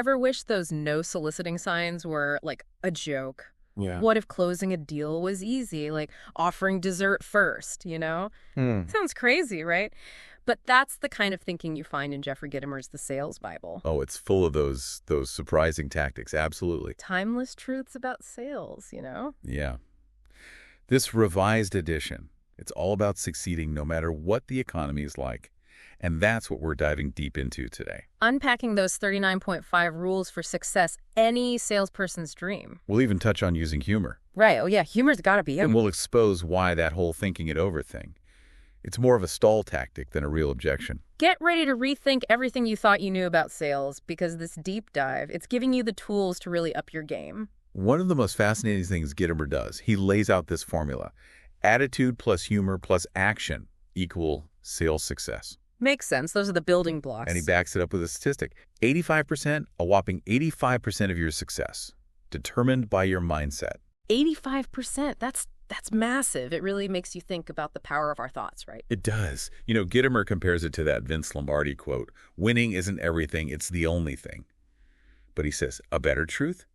Ever wish those no soliciting signs were like a joke? Yeah. What if closing a deal was easy, like offering dessert first, you know? Hmm. Sounds crazy, right? But that's the kind of thinking you find in Jeffrey Gitomer's The Sales Bible. Oh, it's full of those surprising tactics. Absolutely. Timeless truths about sales, you know? Yeah. This revised edition, it's all about succeeding no matter what the economy is like. And that's what we're diving deep into today. Unpacking those 39.5 rules for success, any salesperson's dream. We'll even touch on using humor. Right. Oh, yeah. Humor's got to be And in. we'll expose why that whole thinking it over thing. It's more of a stall tactic than a real objection. Get ready to rethink everything you thought you knew about sales, because this deep dive, it's giving you the tools to really up your game. One of the most fascinating things Gitomer does, he lays out this formula. Attitude plus humor plus action equal sales success. Makes sense. Those are the building blocks. And he backs it up with a statistic. 85%, a whopping 85% of your success, determined by your mindset. 85%. That's massive. It really makes you think about the power of our thoughts, right? It does. You know, Gitomer compares it to that Vince Lombardi quote, winning isn't everything, it's the only thing. But he says, a better truth?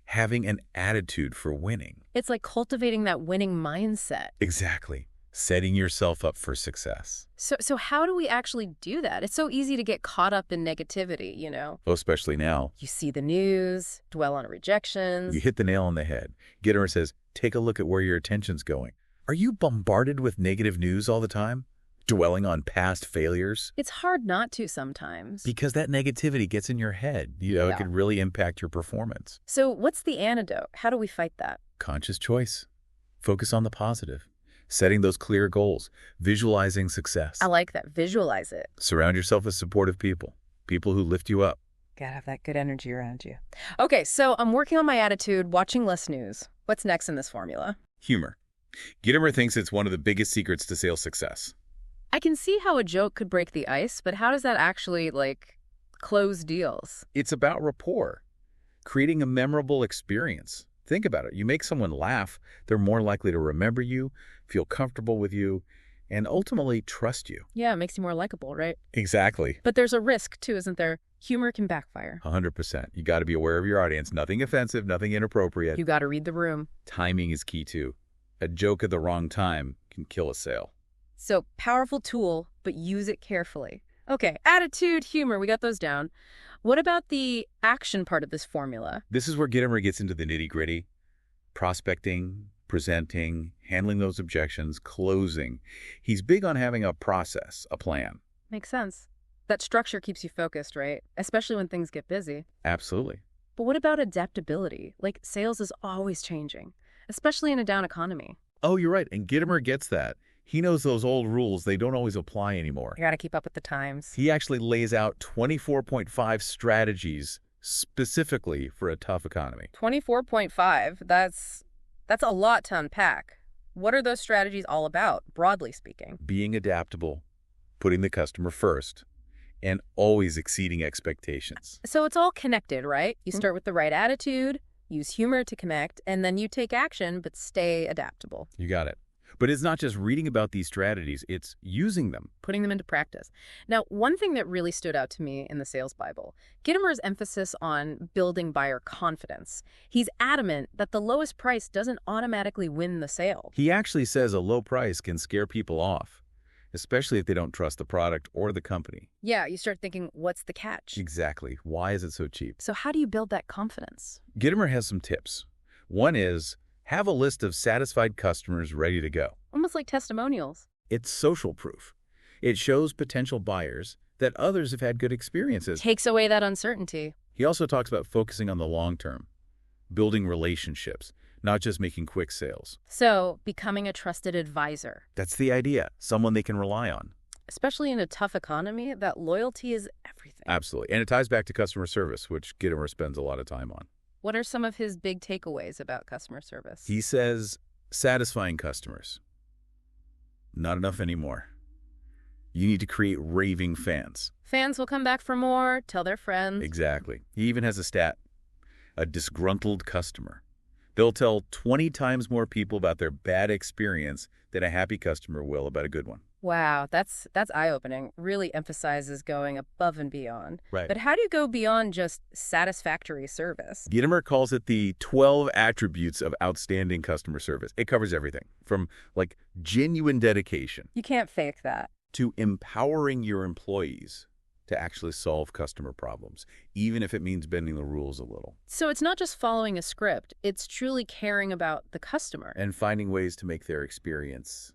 Having an attitude for winning. It's like cultivating that winning mindset. Exactly. Setting yourself up for success. So how do we actually do that? It's so easy to get caught up in negativity, you know? Oh, especially now. You see the news, dwell on rejections. You hit the nail on the head. Gitomer says, take a look at where your attention's going. Are you bombarded with negative news all the time? Dwelling on past failures? It's hard not to sometimes. Because that negativity gets in your head. You know, Yeah. It can really impact your performance. So what's the antidote? How do we fight that? Conscious choice. Focus on the positive. Setting those clear goals. Visualizing success. I like that. Visualize it. Surround yourself with supportive people. People who lift you up. Gotta have that good energy around you. Okay, so I'm working on my attitude, watching less news. What's next in this formula? Humor. Gitomer thinks it's one of the biggest secrets to sales success. I can see how a joke could break the ice, but how does that actually, close deals? It's about rapport. Creating a memorable experience. Think about it. You make someone laugh, they're more likely to remember you, feel comfortable with you, and ultimately trust you. Yeah, it makes you more likable, right? Exactly. But there's a risk, too, isn't there? Humor can backfire. 100%. You got to be aware of your audience. Nothing offensive, nothing inappropriate. You gotta read the room. Timing is key, too. A joke at the wrong time can kill a sale. So, powerful tool, but use it carefully. Okay, attitude, humor, we got those down. What about the action part of this formula? This is where Gitomer gets into the nitty-gritty. Prospecting, presenting, handling those objections, closing. He's big on having a process, a plan. Makes sense. That structure keeps you focused, right? Especially when things get busy. Absolutely. But what about adaptability? Sales is always changing, especially in a down economy. Oh, you're right. And Gitomer gets that. He knows those old rules, they don't always apply anymore. You gotta keep up with the times. He actually lays out 24.5 strategies specifically for a tough economy. 24.5, that's a lot to unpack. What are those strategies all about, broadly speaking? Being adaptable, putting the customer first, and always exceeding expectations. So it's all connected, right? You start with the right attitude, use humor to connect, and then you take action, but stay adaptable. You got it. But it's not just reading about these strategies, it's using them. Putting them into practice. Now, one thing that really stood out to me in the Sales Bible, Gitomer's emphasis on building buyer confidence. He's adamant that the lowest price doesn't automatically win the sale. He actually says a low price can scare people off, especially if they don't trust the product or the company. Yeah, you start thinking, what's the catch? Exactly. Why is it so cheap? So how do you build that confidence? Gitomer has some tips. One is, have a list of satisfied customers ready to go. Almost like testimonials. It's social proof. It shows potential buyers that others have had good experiences. Takes away that uncertainty. He also talks about focusing on the long term, building relationships, not just making quick sales. So, becoming a trusted advisor. That's the idea, someone they can rely on. Especially in a tough economy, that loyalty is everything. Absolutely. And it ties back to customer service, which Gitomer spends a lot of time on. What are some of his big takeaways about customer service? He says, satisfying customers. Not enough anymore. You need to create raving fans. Fans will come back for more, tell their friends. Exactly. He even has a stat. A disgruntled customer. They'll tell 20 times more people about their bad experience than a happy customer will about a good one. Wow, that's eye-opening. Really emphasizes going above and beyond. Right. But how do you go beyond just satisfactory service? Gitomer calls it the 12 attributes of outstanding customer service. It covers everything from like genuine dedication You can't fake that. to empowering your employees to actually solve customer problems, even if it means bending the rules a little, So it's not just following a script, it's truly caring about the customer. and finding ways to make their experience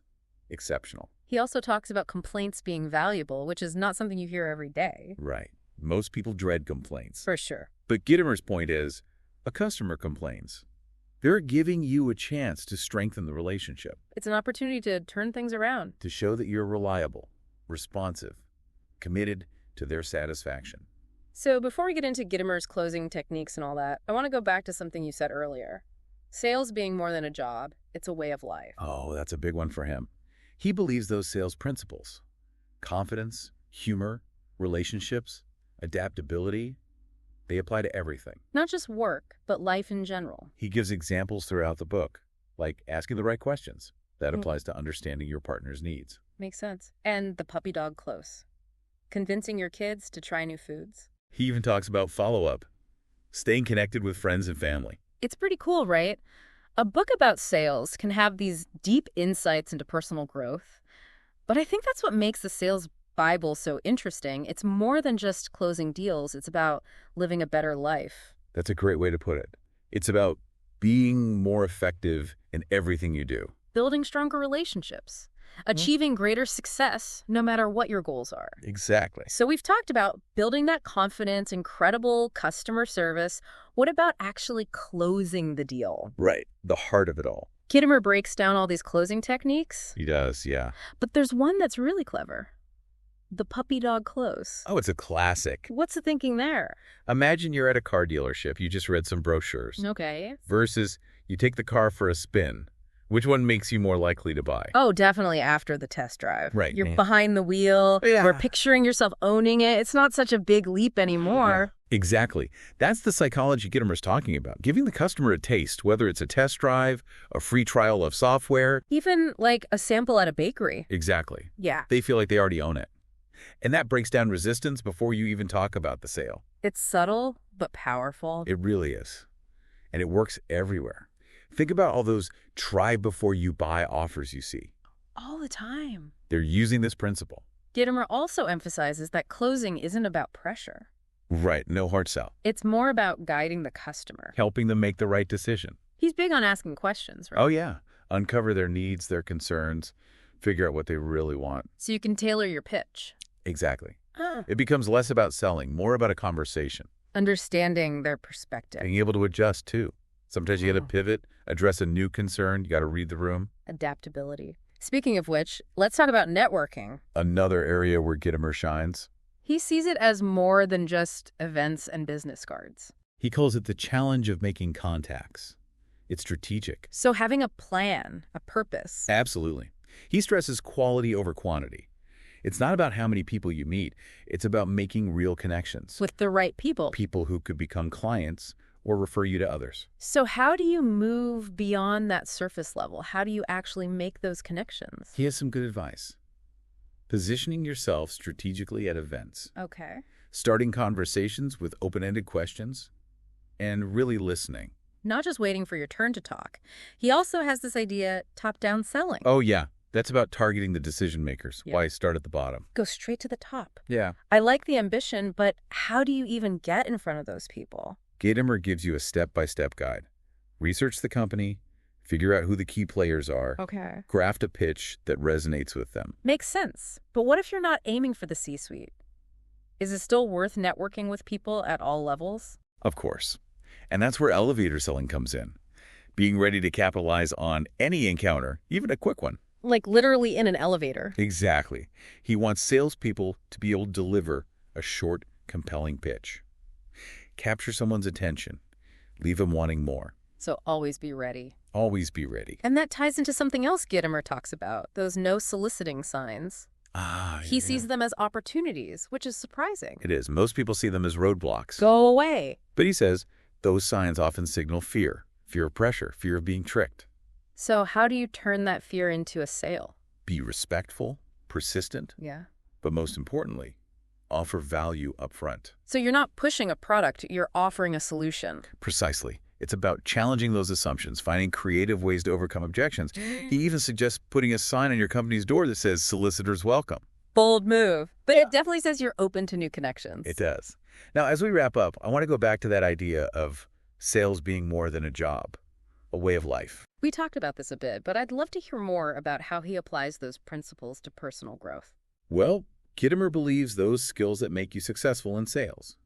exceptional. He also talks about complaints being valuable, which is not something you hear every day. Right. Most people dread complaints. For sure. But Gitomer's point is, a customer complains. They're giving you a chance to strengthen the relationship, It's an opportunity to turn things around. to show that you're reliable, responsive, committed to their satisfaction. So before we get into Gitomer's closing techniques and all that, I want to go back to something you said earlier. Sales being more than a job, it's a way of life. Oh, that's a big one for him. He believes those sales principles, confidence, humor, relationships, adaptability, they apply to everything. Not just work, but life in general. He gives examples throughout the book, like asking the right questions. That Mm. applies to understanding your partner's needs. Makes sense. And the puppy dog close. Convincing your kids to try new foods. He even talks about follow-up, staying connected with friends and family. It's pretty cool, right? A book about sales can have these deep insights into personal growth. But I think that's what makes the Sales Bible so interesting. It's more than just closing deals. It's about living a better life. That's a great way to put it. It's about being more effective in everything you do. Building stronger relationships. Achieving greater success, no matter what your goals are. Exactly. So we've talked about building that confidence, incredible customer service. What about actually closing the deal? Right. The heart of it all. Kittimer breaks down all these closing techniques, He does, yeah. but there's one that's really clever. The puppy dog close. Oh, it's a classic. What's the thinking there? Imagine you're at a car dealership. You just read some brochures. Okay. Versus you take the car for a spin. Which one makes you more likely to buy? Oh, definitely after the test drive. Right. You're behind the wheel. Yeah. We're picturing yourself owning it. It's not such a big leap anymore. Exactly. That's the psychology Gitomer's talking about. Giving the customer a taste, whether it's a test drive, a free trial of software. Even like a sample at a bakery. Exactly. Yeah. They feel like they already own it. And that breaks down resistance before you even talk about the sale. It's subtle, but powerful. It really is. And it works everywhere. Think about all those try before you buy offers you see. All the time. They're using this principle. Gitomer also emphasizes that closing isn't about pressure. Right. No hard sell. It's more about guiding the customer. Helping them make the right decision. He's big on asking questions, right? Oh, yeah. Uncover their needs, their concerns, figure out what they really want. So you can tailor your pitch. Exactly. It becomes less about selling, more about a conversation. Understanding their perspective. Being able to adjust, too. Sometimes you got to Oh. pivot, address a new concern. You got to read the room. Adaptability. Speaking of which, let's talk about networking. Another area where Gitomer shines. He sees it as more than just events and business cards. He calls it the challenge of making contacts. It's strategic. So having a plan, a purpose. Absolutely. He stresses quality over quantity. It's not about how many people you meet. It's about making real connections. With the right people. People who could become clients or refer you to others. So how do you move beyond that surface level? How do you actually make those connections? He has some good advice. Positioning yourself strategically at events. Okay. Starting conversations with open-ended questions. And really listening. Not just waiting for your turn to talk. He also has this idea, top-down selling. Oh, yeah. That's about targeting the decision makers. Yeah. Why start at the bottom? Go straight to the top. Yeah. I like the ambition, but how do you even get in front of those people? Gitomer gives you a step-by-step guide. Research the company, figure out who the key players are, Okay. craft a pitch that resonates with them. Makes sense. But what if you're not aiming for the C-suite? Is it still worth networking with people at all levels? Of course. And that's where elevator selling comes in. Being ready to capitalize on any encounter, even a quick one. Like literally in an elevator. Exactly. He wants salespeople to be able to deliver a short, compelling pitch. Capture someone's attention. Leave them wanting more. So always be ready. Always be ready. And that ties into something else Gitomer talks about, those no soliciting signs. He sees them as opportunities, which is surprising. It is. Most people see them as roadblocks. Go away. But he says those signs often signal fear. Fear of pressure. Fear of being tricked. So how do you turn that fear into a sale? Be respectful. persistent, Yeah. but most importantly, offer value upfront. So you're not pushing a product, you're offering a solution. Precisely. It's about challenging those assumptions, finding creative ways to overcome objections. He even suggests putting a sign on your company's door that says, "Solicitors welcome." Bold move. But it definitely says you're open to new connections. It does. Now, as we wrap up, I want to go back to that idea of sales being more than a job, a way of life. We talked about this a bit, but I'd love to hear more about how he applies those principles to personal growth. Well, Gitomer believes those skills that make you successful in sales,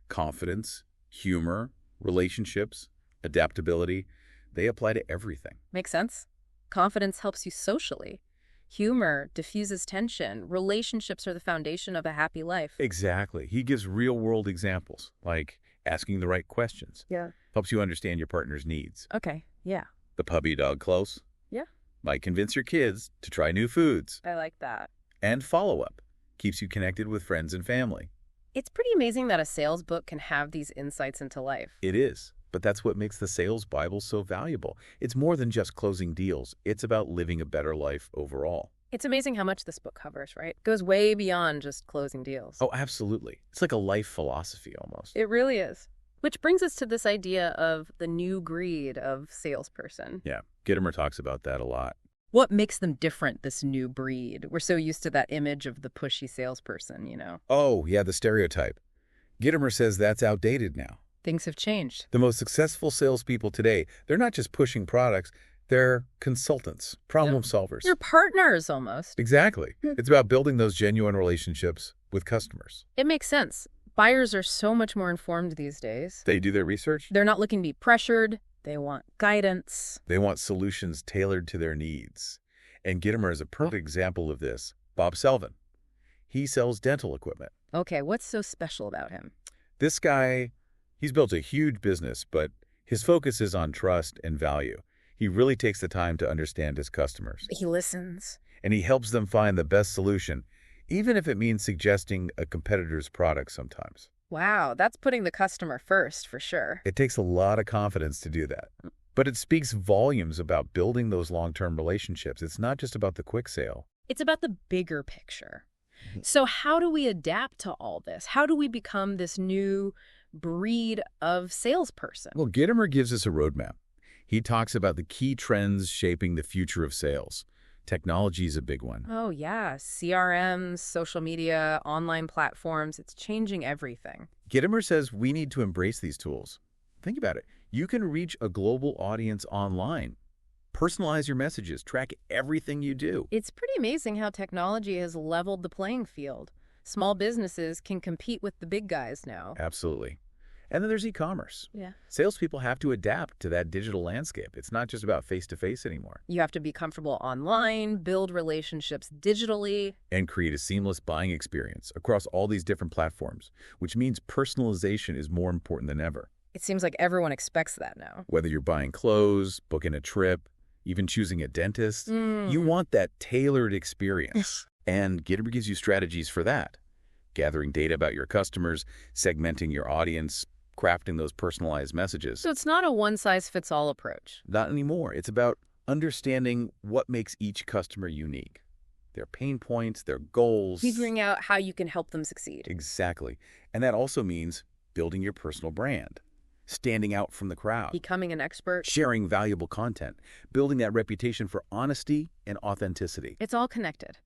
confidence, humor, relationships, adaptability, they apply to everything. Makes sense? Confidence helps you socially. Humor diffuses tension. Relationships are the foundation of a happy life. Exactly. He gives real-world examples, like asking the right questions. Yeah. Helps you understand your partner's needs. Okay, yeah. The puppy dog close. Yeah. Might convince your kids to try new foods. I like that. And follow-up. Keeps you connected with friends and family. It's pretty amazing that a sales book can have these insights into life. It is. But that's what makes the Sales Bible so valuable. It's more than just closing deals. It's about living a better life overall. It's amazing how much this book covers, right? It goes way beyond just closing deals. Oh, absolutely. It's like a life philosophy almost. It really is. Which brings us to this idea of the new breed of salesperson. Yeah, Gitomer talks about that a lot. What makes them different, this new breed? We're so used to that image of the pushy salesperson, you know? Oh, yeah, the stereotype. Gitomer says that's outdated now. Things have changed. The most successful salespeople today, they're not just pushing products, they're consultants, problem solvers. You're partners, almost. Exactly. It's about building those genuine relationships with customers. It makes sense. Buyers are so much more informed these days. They do their research. They're not looking to be pressured. They want guidance. They want solutions tailored to their needs. And Gitomer is a perfect example of this. Bob Selvin. He sells dental equipment. Okay, what's so special about him? This guy, he's built a huge business, but his focus is on trust and value. He really takes the time to understand his customers. He listens. And he helps them find the best solution, even if it means suggesting a competitor's product sometimes. Wow, that's putting the customer first, for sure. It takes a lot of confidence to do that. But it speaks volumes about building those long-term relationships. It's not just about the quick sale. It's about the bigger picture. So how do we adapt to all this? How do we become this new breed of salesperson? Well, Gitomer gives us a roadmap. He talks about the key trends shaping the future of sales. Technology is a big one. Oh, yeah. CRMs, social media, online platforms. It's changing everything. Gitomer says we need to embrace these tools. Think about it. You can reach a global audience online. Personalize your messages. Track everything you do. It's pretty amazing how technology has leveled the playing field. Small businesses can compete with the big guys now. Absolutely. And then there's e-commerce. Yeah. Salespeople have to adapt to that digital landscape. It's not just about face-to-face anymore. You have to be comfortable online, build relationships digitally. And create a seamless buying experience across all these different platforms, which means personalization is more important than ever. It seems like everyone expects that now. Whether you're buying clothes, booking a trip, even choosing a dentist, you want that tailored experience. And Gitomer gives you strategies for that. Gathering data about your customers, segmenting your audience, crafting those personalized messages. So it's not a one-size-fits-all approach. Not anymore. It's about understanding what makes each customer unique. Their pain points, their goals. Figuring out how you can help them succeed. Exactly. And that also means building your personal brand, standing out from the crowd, Becoming an expert. sharing valuable content, building that reputation for honesty and authenticity. It's all connected.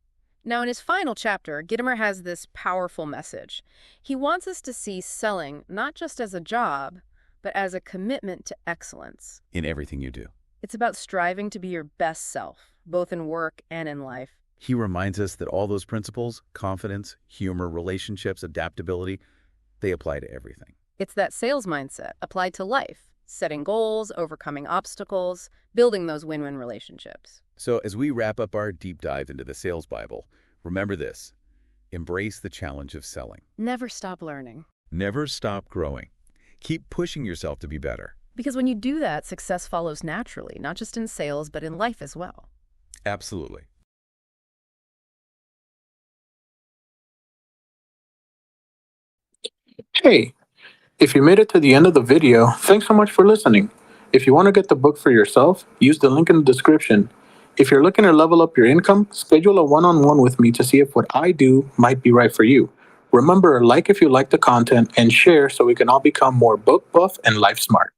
Now, in his final chapter, Gitomer has this powerful message. He wants us to see selling not just as a job, but as a commitment to excellence. In everything you do. It's about striving to be your best self, both in work and in life. He reminds us that all those principles, confidence, humor, relationships, adaptability, they apply to everything. It's that sales mindset applied to life, setting goals, overcoming obstacles, building those win-win relationships. So as we wrap up our deep dive into the Sales Bible, remember this. Embrace the challenge of selling. Never stop learning. Never stop growing. Keep pushing yourself to be better. Because when you do that, success follows naturally, not just in sales, but in life as well. Absolutely. Hey, if you made it to the end of the video, thanks so much for listening. If you want to get the book for yourself, use the link in the description. If you're looking to level up your income, schedule a one-on-one with me to see if what I do might be right for you. Remember, like if you like the content and share so we can all become more book buff and life smart.